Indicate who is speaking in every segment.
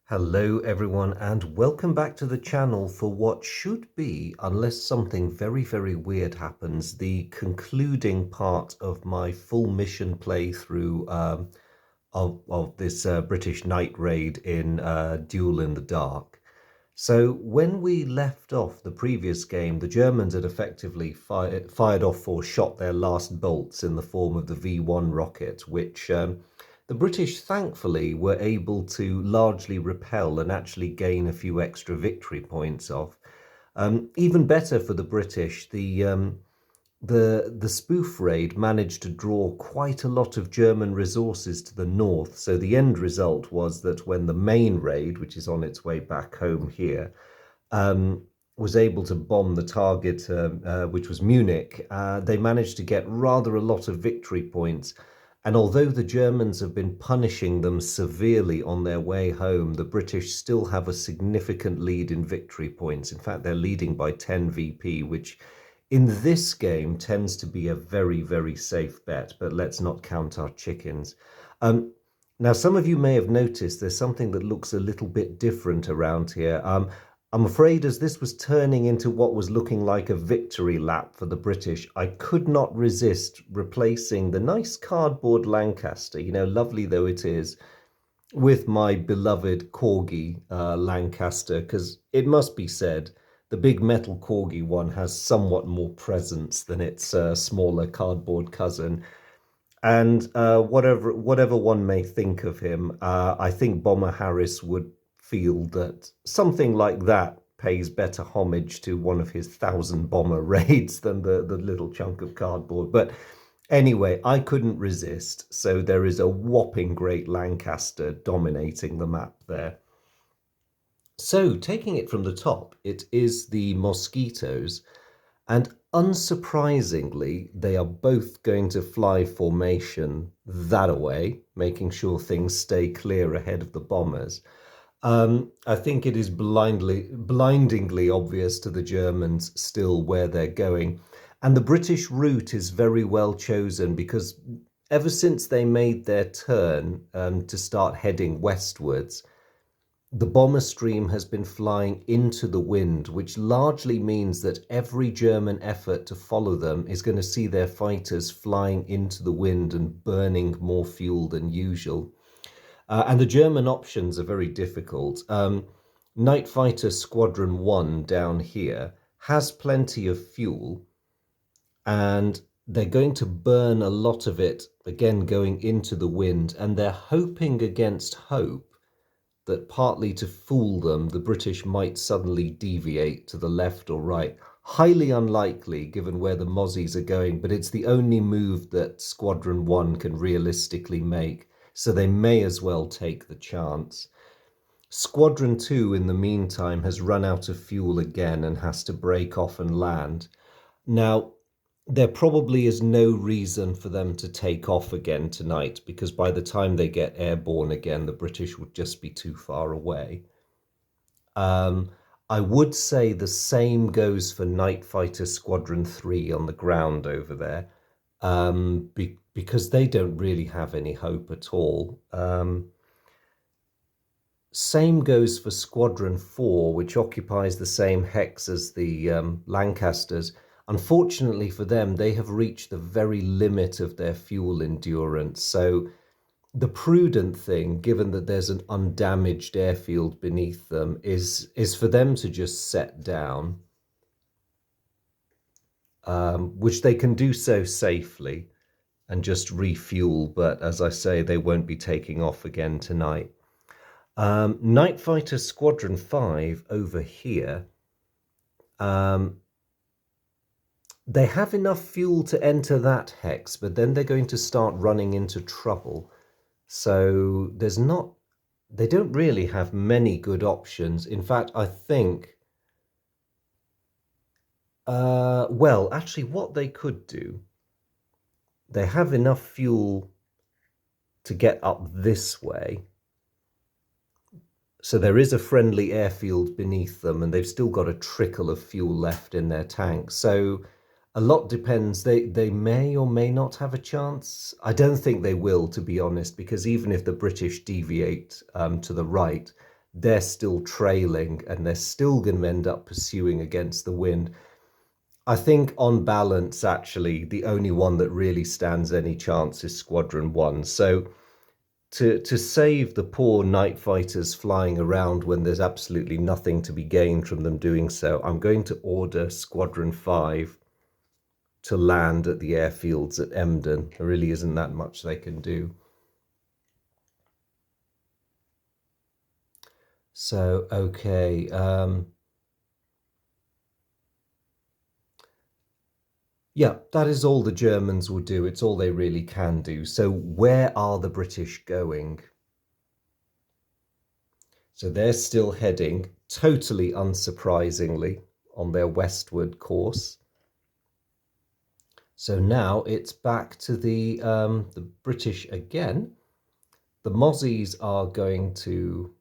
Speaker 1: Hello everyone and welcome back to the channel for what should be, unless something very weird happens, the concluding part of my full mission playthrough of this British night raid in Duel in the Dark. So when we left off the previous game, the Germans had effectively fired off or shot their last bolts in the form of the V1 rocket, which the British thankfully were able to largely repel and actually gain a few extra victory points off. Even better for the British, the spoof raid managed to draw quite a lot of German resources to the north. So the end result was that when the main raid, which is on its way back home here, was able to bomb the target, which was Munich, they managed to get rather a lot of victory points. And although the Germans have been punishing them severely on their way home, the British still have a significant lead in victory points. In fact, they're leading by 10 VP, which in this game tends to be a very safe bet, but let's not count our chickens. Now, some of you may have noticed there's something that looks a little bit different around here. I'm afraid as this was turning into what was looking like a victory lap for the British, I could not resist replacing the nice cardboard Lancaster, lovely though it is, with my beloved Corgi Lancaster, because it must be said, the big metal Corgi one has somewhat more presence than its smaller cardboard cousin. And whatever one may think of him, I think Bomber Harris would feel that something like that pays better homage to one of his 1,000 bomber raids than the little chunk of cardboard. But anyway, I couldn't resist. So there is a whopping great Lancaster dominating the map there. So taking it from the top, it is the Mosquitoes. And unsurprisingly, they are both going to fly formation that away, making sure things stay clear ahead of the bombers. I think it is blindingly obvious to the Germans still where they're going. And the British route is very well chosen because ever since they made their turn to start heading westwards, the bomber stream has been flying into the wind, which largely means that every German effort to follow them is going to see their fighters flying into the wind and burning more fuel than usual. And the German options are very difficult. Night Fighter Squadron 1 down here has plenty of fuel, and they're going to burn a lot of it, again, going into the wind, and they're hoping against hope that partly to fool them, the British might suddenly deviate to the left or right. Highly unlikely given where the Mozzies are going, but it's the only move that Squadron 1 can realistically make, so they may as well take the chance. Squadron 2, in the meantime, has run out of fuel again and has to break off and land. Now, there probably is no reason for them to take off again tonight, because by the time they get airborne again, the British would just be too far away. I would say the same goes for Night Fighter Squadron 3 on the ground over there, because they don't really have any hope at all. Same goes for Squadron 4, which occupies the same hex as the Lancasters. Unfortunately for them, they have reached the very limit of their fuel endurance. So the prudent thing, given that there's an undamaged airfield beneath them, is for them to just set down, which they can do so safely and just refuel. But as I say, they won't be taking off again tonight. Night Fighter Squadron 5 over here, they have enough fuel to enter that hex, but then they're going to start running into trouble. So they don't really have many good options. In fact, I think, well, actually what they could do, they have enough fuel to get up this way. So there is a friendly airfield beneath them, and they've still got a trickle of fuel left in their tanks. So a lot depends. They may or may not have a chance. I don't think they will, to be honest, because even if the British deviate to the right, they're still trailing and they're still going to end up pursuing against the wind. I think on balance, actually, the only one that really stands any chance is Squadron 1. So to save the poor night fighters flying around when there's absolutely nothing to be gained from them doing so, I'm going to order Squadron 5 to land at the airfields at Emden. There really isn't that much they can do. So, okay. Yeah, that is all the Germans will do. It's all they really can do. So where are the British going? So they're still heading, totally unsurprisingly, on their westward course. So now it's back to the British again. The Mozzies are going to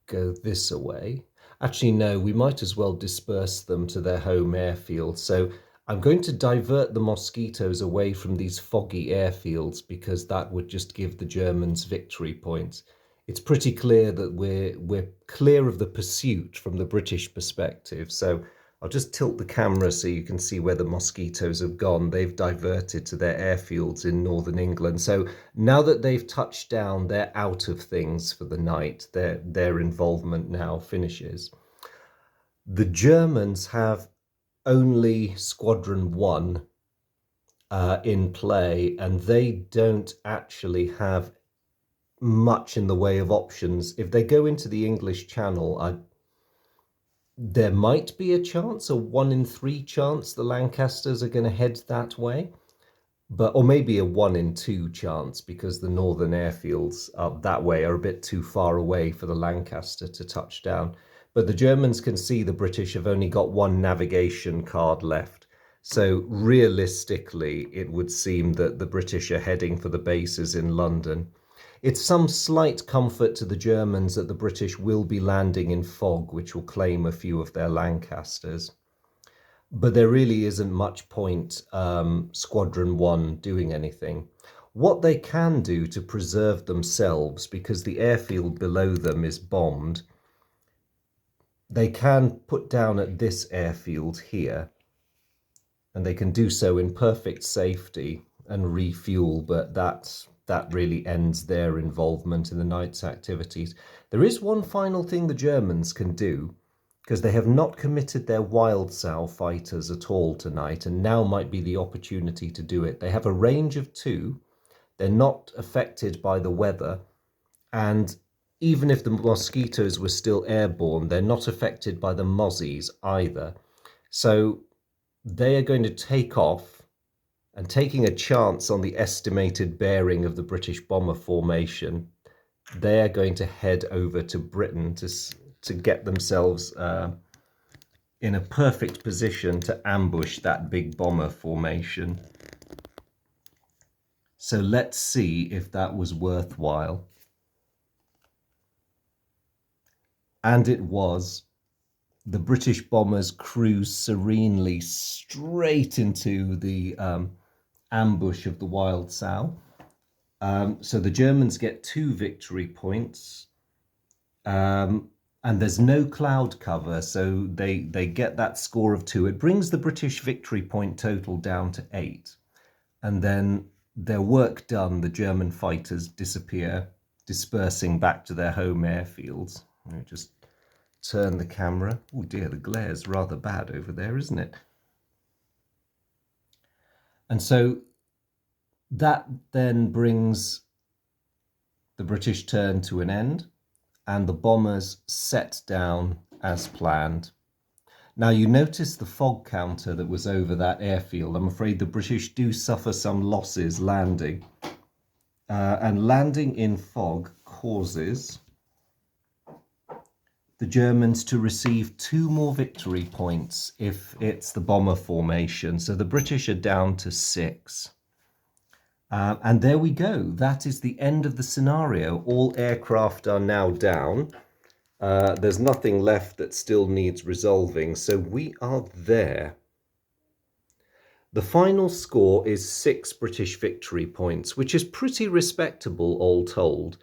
Speaker 1: go this away. Actually, no, we might as well disperse them to their home airfield. So I'm going to divert the Mosquitoes away from these foggy airfields because that would just give the Germans victory points. It's pretty clear that we're clear of the pursuit from the British perspective. So I'll just tilt the camera so you can see where the Mosquitoes have gone. They've diverted to their airfields in northern England. So now that they've touched down, they're out of things for the night. Their involvement now finishes. The Germans have only Squadron 1 in play, and they don't actually have much in the way of options. If they go into the English Channel, there might be a chance, a 1 in 3 chance the Lancasters are going to head that way. But or maybe a 1 in 2 chance because the northern airfields up that way are a bit too far away for the Lancaster to touch down. But the Germans can see the British have only got one navigation card left. So realistically, it would seem that the British are heading for the bases in London. It's some slight comfort to the Germans that the British will be landing in fog, which will claim a few of their Lancasters. But there really isn't much point Squadron 1 doing anything. What they can do to preserve themselves, because the airfield below them is bombed, they can put down at this airfield here, and they can do so in perfect safety and refuel, but that really ends their involvement in the night's activities. There is one final thing the Germans can do, because they have not committed their wild sow fighters at all tonight, and now might be the opportunity to do it. They have a range of 2. They're not affected by the weather, and even if the Mosquitoes were still airborne, they're not affected by the Mozzies either. So they are going to take off, and taking a chance on the estimated bearing of the British bomber formation, they are going to head over to Britain to get themselves in a perfect position to ambush that big bomber formation. So let's see if that was worthwhile. And it was. The British bombers cruised serenely straight into the ambush of the wild sow. So the Germans get 2 victory points. And there's no cloud cover, so they get that score of 2. It brings the British victory point total down to 8. And then their work done, the German fighters disappear, dispersing back to their home airfields. Just turn the camera. Oh dear, the glare's rather bad over there, isn't it? And so that then brings the British turn to an end, and the bombers set down as planned. Now you notice the fog counter that was over that airfield. I'm afraid the British do suffer some losses landing. And landing in fog causes the Germans to receive 2 more victory points if it's the bomber formation. So the British are down to 6. And there we go. That is the end of the scenario. All aircraft are now down. There's nothing left that still needs resolving. So we are there. The final score is 6 British victory points, which is pretty respectable all told.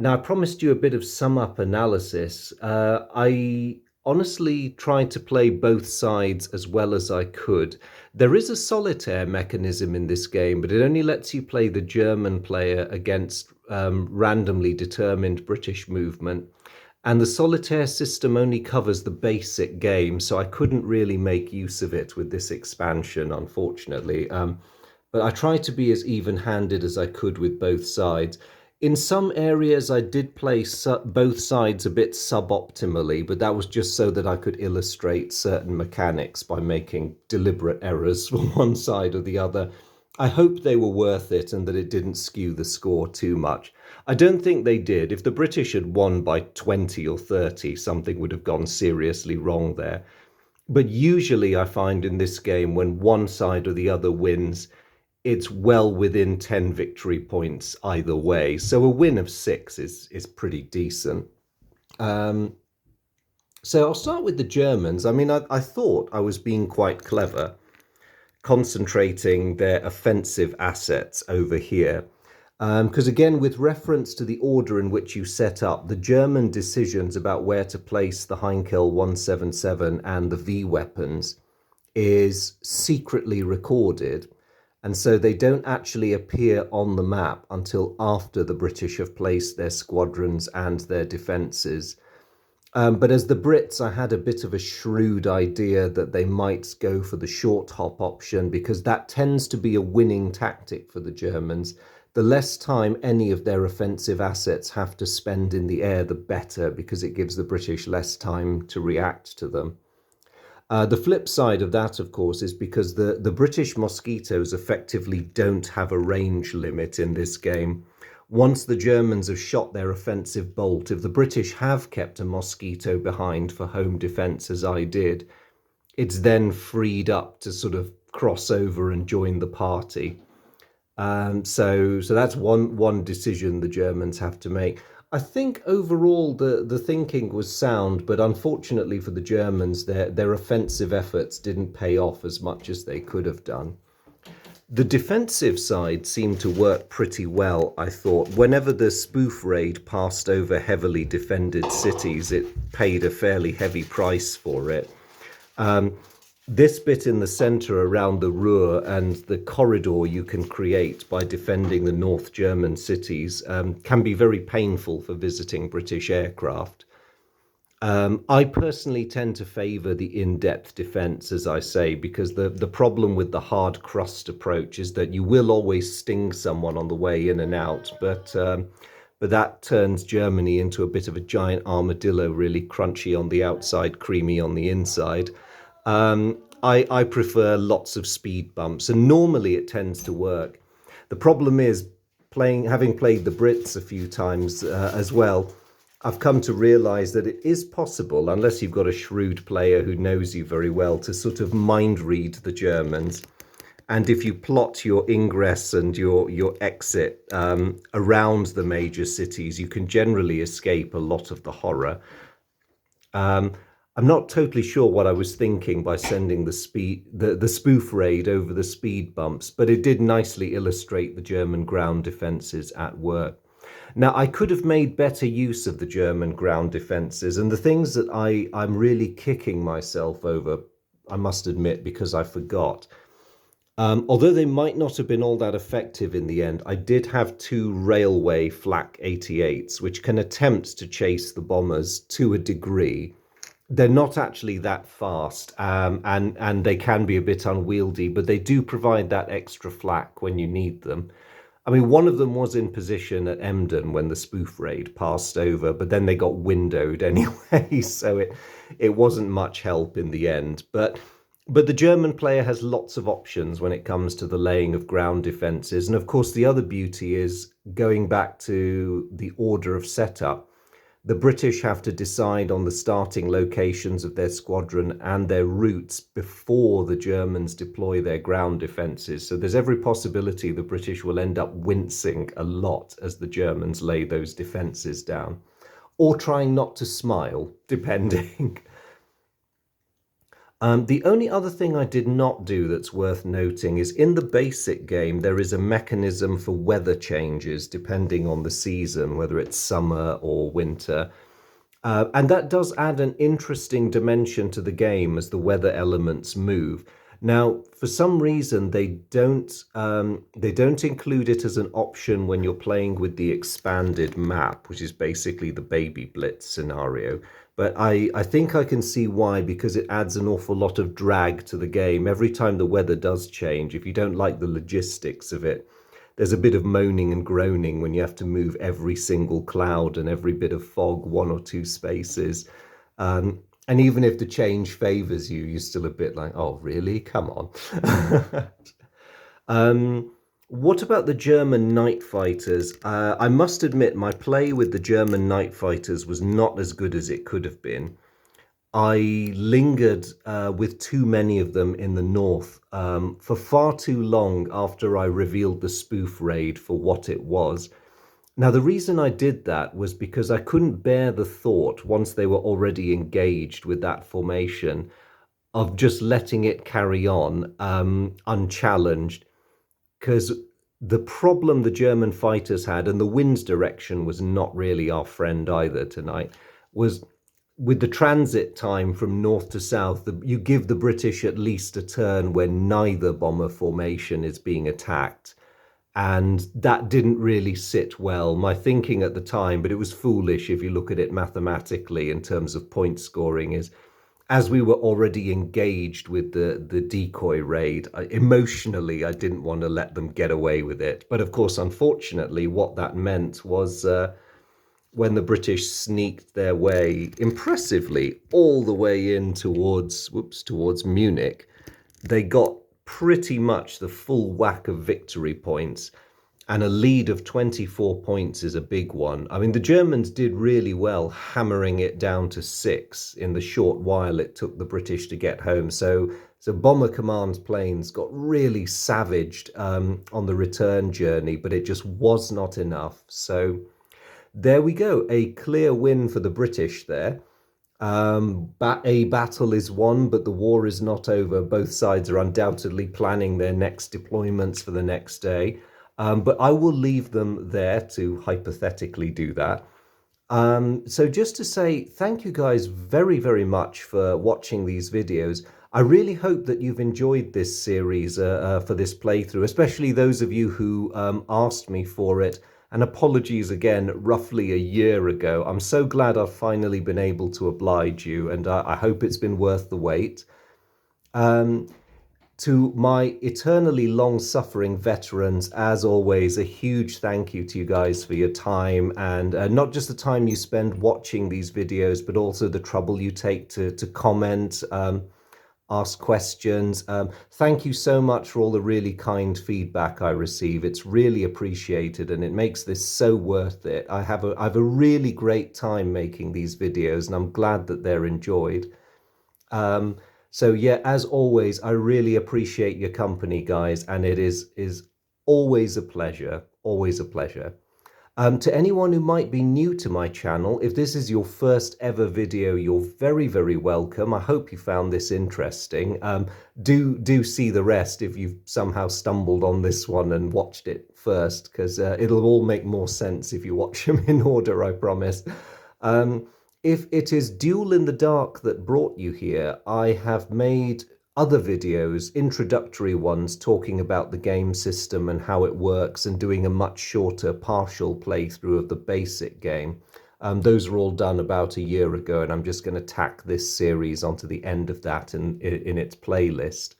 Speaker 1: Now, I promised you a bit of sum up analysis. I honestly tried to play both sides as well as I could. There is a solitaire mechanism in this game, but it only lets you play the German player against randomly determined British movement. And the solitaire system only covers the basic game, so I couldn't really make use of it with this expansion, unfortunately. But I tried to be as even-handed as I could with both sides. In some areas, I did play both sides a bit suboptimally, but that was just so that I could illustrate certain mechanics by making deliberate errors from one side or the other. I hope they were worth it and that it didn't skew the score too much. I don't think they did. If the British had won by 20 or 30, something would have gone seriously wrong there. But usually, I find in this game, when one side or the other wins, it's well within 10 victory points either way. So a win of 6 is pretty decent. Um, so I'll start with the Germans. I mean, I thought I was being quite clever, concentrating their offensive assets over here. Because again, with reference to the order in which you set up, the German decisions about where to place the Heinkel 177 and the V weapons is secretly recorded. And so they don't actually appear on the map until after the British have placed their squadrons and their defences. But as the Brits, I had a bit of a shrewd idea that they might go for the short hop option because that tends to be a winning tactic for the Germans. The less time any of their offensive assets have to spend in the air, the better, because it gives the British less time to react to them. The flip side of that, of course, is because the British Mosquitoes effectively don't have a range limit in this game. Once the Germans have shot their offensive bolt, if the British have kept a Mosquito behind for home defence, as I did, it's then freed up to sort of cross over and join the party. So that's one decision the Germans have to make. I think overall the thinking was sound, but unfortunately for the Germans, their offensive efforts didn't pay off as much as they could have done. The defensive side seemed to work pretty well, I thought. Whenever the spoof raid passed over heavily defended cities, it paid a fairly heavy price for it. This bit in the centre around the Ruhr and the corridor you can create by defending the North German cities can be very painful for visiting British aircraft. I personally tend to favour the in-depth defence, as I say, because the problem with the hard crust approach is that you will always sting someone on the way in and out, but that turns Germany into a bit of a giant armadillo, really crunchy on the outside, creamy on the inside. I prefer lots of speed bumps, and normally it tends to work. The problem is having played the Brits a few times as well. I've come to realise that it is possible, unless you've got a shrewd player who knows you very well, to sort of mind read the Germans. And if you plot your ingress and your exit around the major cities, you can generally escape a lot of the horror. Um, I'm not totally sure what I was thinking by sending the spoof raid over the speed bumps, but it did nicely illustrate the German ground defences at work. Now, I could have made better use of the German ground defences, and the things that I'm really kicking myself over, I must admit, because I forgot. Although they might not have been all that effective in the end, I did have 2 railway Flak 88s, which can attempt to chase the bombers to a degree. They're not actually that fast, and they can be a bit unwieldy, but they do provide that extra flak when you need them. I mean, one of them was in position at Emden when the spoof raid passed over, but then they got windowed anyway, so it wasn't much help in the end. But the German player has lots of options when it comes to the laying of ground defences. And of course, the other beauty is going back to the order of setup. The British have to decide on the starting locations of their squadron and their routes before the Germans deploy their ground defences. So there's every possibility the British will end up wincing a lot as the Germans lay those defences down, or trying not to smile, depending. The only other thing I did not do that's worth noting is in the basic game, there is a mechanism for weather changes depending on the season, whether it's summer or winter. And that does add an interesting dimension to the game as the weather elements move. Now, for some reason, they don't include it as an option when you're playing with the expanded map, which is basically the Baby Blitz scenario. But I think I can see why, because it adds an awful lot of drag to the game. Every time the weather does change, if you don't like the logistics of it, there's a bit of moaning and groaning when you have to move every single cloud and every bit of fog 1 or 2 spaces. And even if the change favors you, you're still a bit like, oh, really? Come on. What about the German night fighters? I must admit, my play with the German night fighters was not as good as it could have been. I lingered with too many of them in the north for far too long after I revealed the spoof raid for what it was. Now, the reason I did that was because I couldn't bear the thought, once they were already engaged with that formation, of just letting it carry on unchallenged. Because the problem the German fighters had, and the wind's direction was not really our friend either tonight, was with the transit time from north to south, you give the British at least a turn when neither bomber formation is being attacked. And that didn't really sit well. My thinking at the time, but it was foolish if you look at it mathematically in terms of point scoring, is as we were already engaged with the decoy raid, emotionally, I didn't want to let them get away with it. But of course, unfortunately, what that meant was when the British sneaked their way impressively all the way in towards Munich, they got pretty much the full whack of victory points. And a lead of 24 points is a big one. I mean, the Germans did really well hammering it down to 6 in the short while it took the British to get home. So Bomber Command planes got really savaged on the return journey, but it just was not enough. So there we go, a clear win for the British there. A battle is won, but the war is not over. Both sides are undoubtedly planning their next deployments for the next day. But I will leave them there to hypothetically do that. So just to say thank you guys very, very much for watching these videos. I really hope that you've enjoyed this series for this playthrough, especially those of you who asked me for it. And apologies again, roughly a year ago. I'm so glad I've finally been able to oblige you, and I hope it's been worth the wait. To my eternally long-suffering veterans, as always, a huge thank you to you guys for your time, and not just the time you spend watching these videos, but also the trouble you take to comment, ask questions. Thank you so much for all the really kind feedback I receive. It's really appreciated, and it makes this so worth it. I have a really great time making these videos, and I'm glad that they're enjoyed. So yeah, as always, I really appreciate your company, guys, and it is always a pleasure, always a pleasure. To anyone who might be new to my channel, if this is your first ever video, you're very, very welcome. I hope you found this interesting. Do see the rest if you've somehow stumbled on this one and watched it first, because it'll all make more sense if you watch them in order, I promise. If it is Duel in the Dark that brought you here, I have made other videos, introductory ones, talking about the game system and how it works, and doing a much shorter partial playthrough of the basic game. Those were all done about a year ago, and I'm just going to tack this series onto the end of that in its playlist.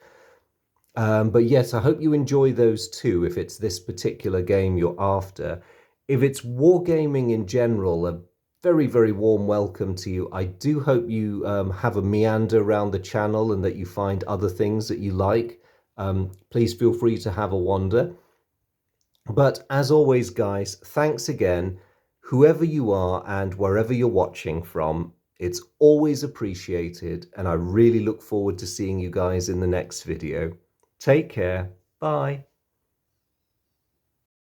Speaker 1: But yes, I hope you enjoy those too, if it's this particular game you're after. If it's wargaming in general, a very, very warm welcome to you. I do hope you have a meander around the channel and that you find other things that you like. Please feel free to have a wander. But as always, guys, thanks again. Whoever you are and wherever you're watching from, it's always appreciated, and I really look forward to seeing you guys in the next video. Take care. Bye.